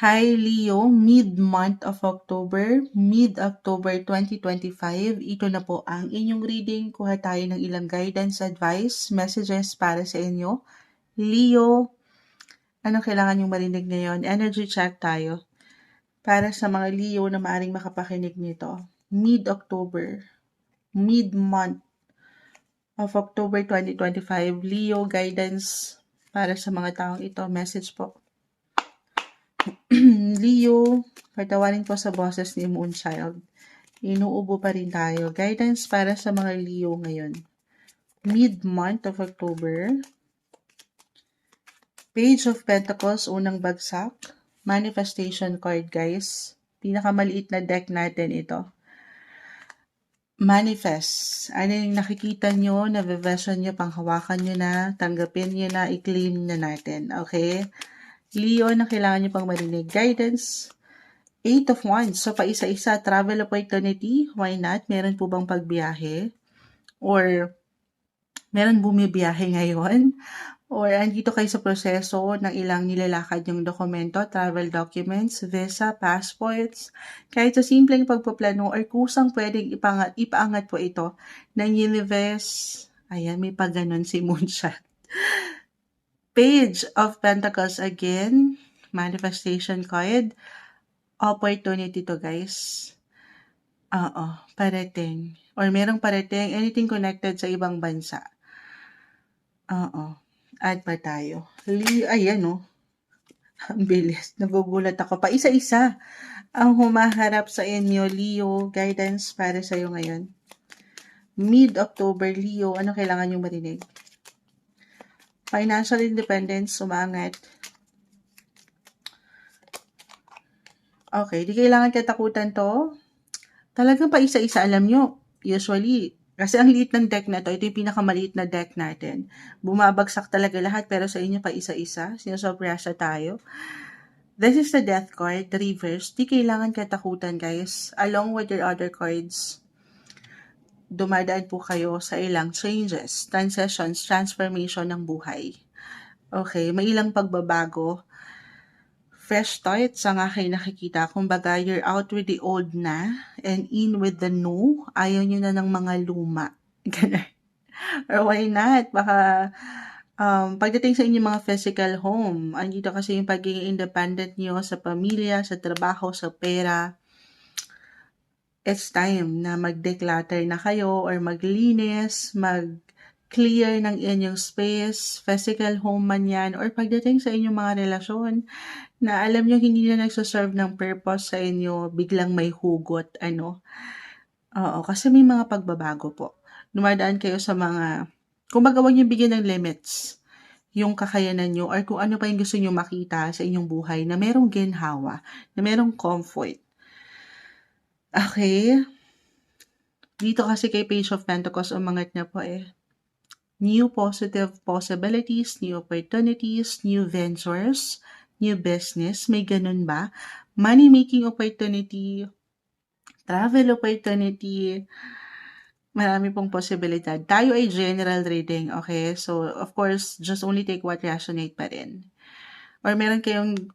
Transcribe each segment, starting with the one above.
Hi Leo, mid-month of October, mid-October 2025, ito na po ang inyong reading. Kuha tayo ng ilang guidance, advice, messages para sa inyo. Leo, anong kailangan yung marinig ngayon? Energy check tayo. Para sa mga Leo na maaring makapakinig nito. Mid-October, mid-month of October 2025, Leo guidance para sa mga taong ito. Message po. Leo, patawarin po sa boses ni Moonchild. Inuubo pa rin tayo. Guidance para sa mga Leo ngayon. Mid-month of October. Page of Pentacles, unang bagsak. Manifestation card, guys. Pinakamaliit na deck natin ito. Manifest. Ano yung nakikita nyo, na-vision nyo, panghawakan nyo na, tanggapin nyo na, i-claim na natin. Okay? Leo, na kailangan nyo pang marinig. Guidance. 8 of Wands. So, paisa-isa, travel opportunity. Why not? Meron po bang pagbiyahe? Or, meron bumibiyahe ngayon? Or, andito kayo sa proseso ng ilang nilalakad yung dokumento, travel documents, visa, passports. Kahit sa simpleng pagpaplano or kusang pwedeng ipaangat po ito ng universe. Ayan, may pagganon si Moonshot. Page of Pentacles again. Manifestation card. Opportunity to, guys. Oo, parating. Or merong parating, anything connected sa ibang bansa. Oo, add pa tayo. Ayan oh. Ang bilis. Nagugulat ako. Pa isa-isa ang humaharap sa inyo, Leo. Guidance para sa'yo ngayon. Mid-October, Leo. Ano kailangan nyo marinig? Financial independence, umangat. Okay, di kailangan katakutan to. Talagang pa isa-isa, alam nyo. Usually, kasi ang liit ng deck na to, ito yung pinakamaliit na deck natin. Bumabagsak talaga lahat, pero sa inyo pa isa-isa. Sinusobrasya tayo. This is the death card, the reverse. Di kailangan katakutan, guys. Along with your other cards, dumadaan po kayo sa ilang changes, transitions, transformation ng buhay. Okay, may ilang pagbabago. Fresh start sa aking nakikita. Kumbaga, you're out with the old na and in with the new. Ayaw nyo na ng mga luma. Ganun. Or why not? Baka pagdating sa inyong mga physical home, andito kasi yung pagiging independent nyo sa pamilya, sa trabaho, sa pera. It's time na mag-declutter na kayo or maglinis, mag-clear ng inyong space, physical home man yan, or pagdating sa inyong mga relasyon na alam nyo hindi na nagsaserve ng purpose sa inyo, biglang may hugot, ano. Oo, kasi may mga pagbabago po. Dumadaan kayo sa mga, kung huwag nyo bigyan ng limits yung kakayanan nyo or kung ano pa yung gusto nyo makita sa inyong buhay na merong ginhawa, na merong comfort. Okay? Dito kasi kay Page of Pentacles, umangat na po eh. New positive possibilities, new opportunities, new ventures, new business. May ganun ba? Money-making opportunity, travel opportunity, marami pong posibilidad. Tayo ay general reading, okay? So, of course, just only take what resonate pa rin. Or meron kayong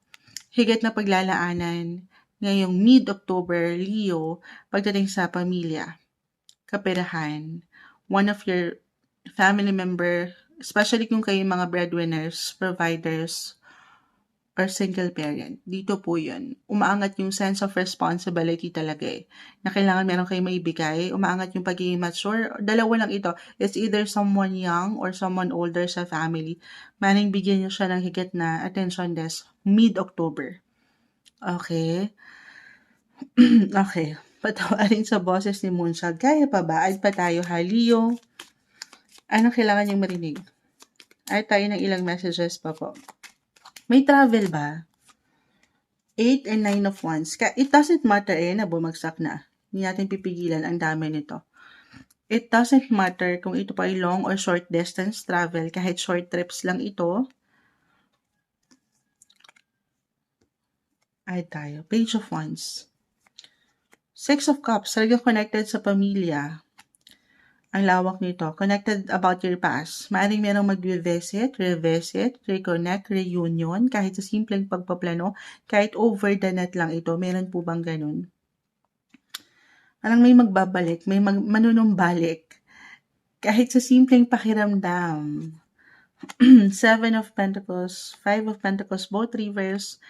higit na paglalaanan ngayong mid-October, Leo, pagdating sa pamilya, kaperahan, one of your family member, especially kung kayo mga breadwinners, providers, or single parent. Dito po yun. Umaangat yung sense of responsibility talaga eh. Na kailangan meron kayo maibigay. Umaangat yung pagiging mature. Dalawa lang ito. It's either someone young or someone older sa family. Maring bigyan nyo siya ng higit na attention des mid-October. Okay? Okay. Patawarin sa boses ni Moonshot. Kaya pa ba? Add pa tayo ha, Leo. Anong kailangan yung marinig? Add tayo ng ilang messages pa po. May travel ba? 8 and 9 of Wands. It doesn't matter na bumagsak na. Hindi natin pipigilan, ang dami nito. It doesn't matter kung ito pa ay long or short distance travel. Kahit short trips lang ito. Ay tayo. Page of Wands. 6 of Cups. Talagang connected sa pamilya. Ang lawak nito. Connected about your past. Maaaring merong mag-revisit, revisit, reconnect, reunion, kahit sa simpleng pagpaplano, kahit over the net lang ito. Meron po bang ganun? Parang may magbabalik, may manunumbalik. Kahit sa simpleng pakiramdam. Seven of Pentacles, Five of Pentacles, both reverse.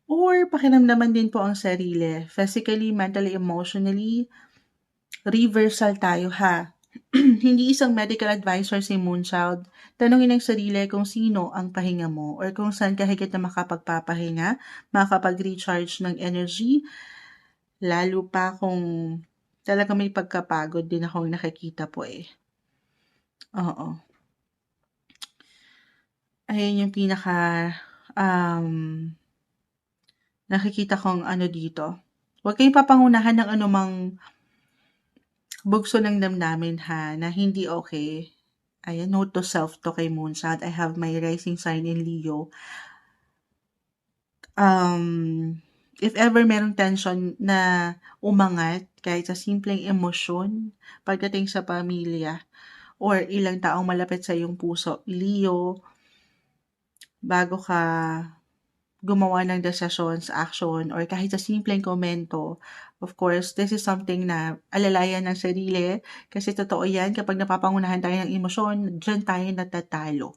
Or pakiramdaman din po ang sarili. Physically, mentally, emotionally. Reversal tayo ha. Hindi isang medical advisor si Moonchild. Tanungin ang sarili kung sino ang pahinga mo or kung saan ka higit na makapagpapahinga, makapag-recharge ng energy, lalo pa kung talaga may pagkapagod din akong nakikita po eh. Oo. Ayun yung pinaka nakikita kong ano dito. Huwag kayong papangunahan ng anumang bugso ng damdamin ha, na hindi okay. Ayan, note to self to kay Moonchild. I have my rising sign in Leo. If ever merong tension na umangat, kahit sa simpleng emosyon, pagdating sa pamilya, or ilang taong malapit sa iyong puso, Leo, bago ka gumawa ng desisyon sa action, or kahit sa simpleng komento, of course, this is something na alalayan ng sarili, kasi totoo yan, kapag napapangunahan tayo ng emosyon, dyan tayo natatalo.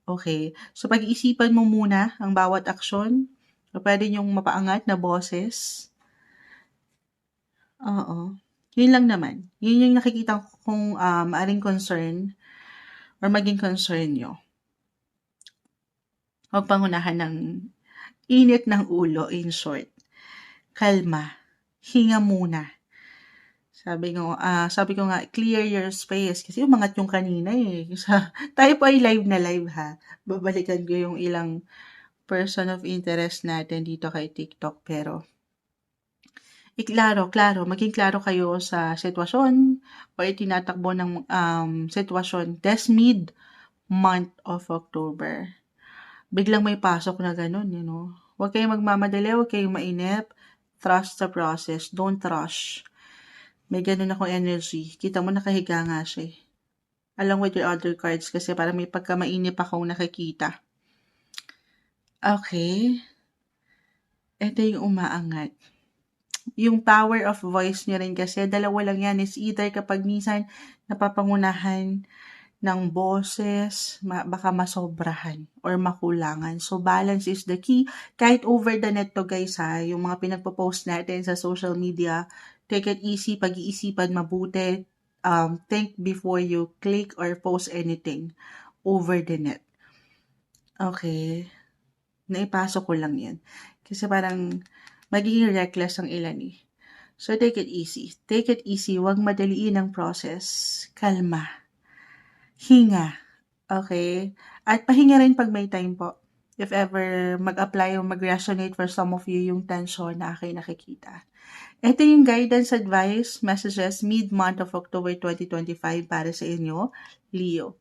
Okay? So, pag-iisipan mo muna ang bawat aksyon, pwede niyong mapaangat na boses. Oo. Yun lang naman. Yun yung nakikita kong maaring concern or maging concern nyo. Huwag pangunahan ng init ng ulo, in short. Kalma. Hinga muna. Sabi ko nga, clear your space. Kasi umangat yung kanina eh. Tayo po ay live na live ha. Babalikan ko yung ilang person of interest natin dito kay TikTok. Pero, maging klaro kayo sa sitwasyon o itinatakbo ng sitwasyon this mid-month of October. Biglang may pasok na ganun, you know. Huwag kayong magmamadali, huwag kayong mainip. Trust the process. Don't rush. May ganun akong energy. Kita mo, nakahiga nga siya. Along with your other cards kasi parang may pagkamainip akong nakikita. Okay. Ito yung umaangat. Yung power of voice niya rin kasi, dalawa lang yan. Is either kapag minsan napapangunahan ng boses, baka masobrahan or makulangan. So, balance is the key. Kahit over the net to guys ha, yung mga pinagpo-post natin sa social media, take it easy, pag-iisipan mabuti, think before you click or post anything over the net. Okay. Naipasok ko lang yan. Kasi parang magiging reckless ang ilan eh. So, take it easy. Take it easy. Huwag madaliin ang process. Kalma. Hinga. Okay? At pahinga rin pag may time po. If ever mag-apply o mag-resonate for some of you yung tension na aking nakikita. Ito yung guidance advice messages mid-month of October 2025 para sa inyo, Leo.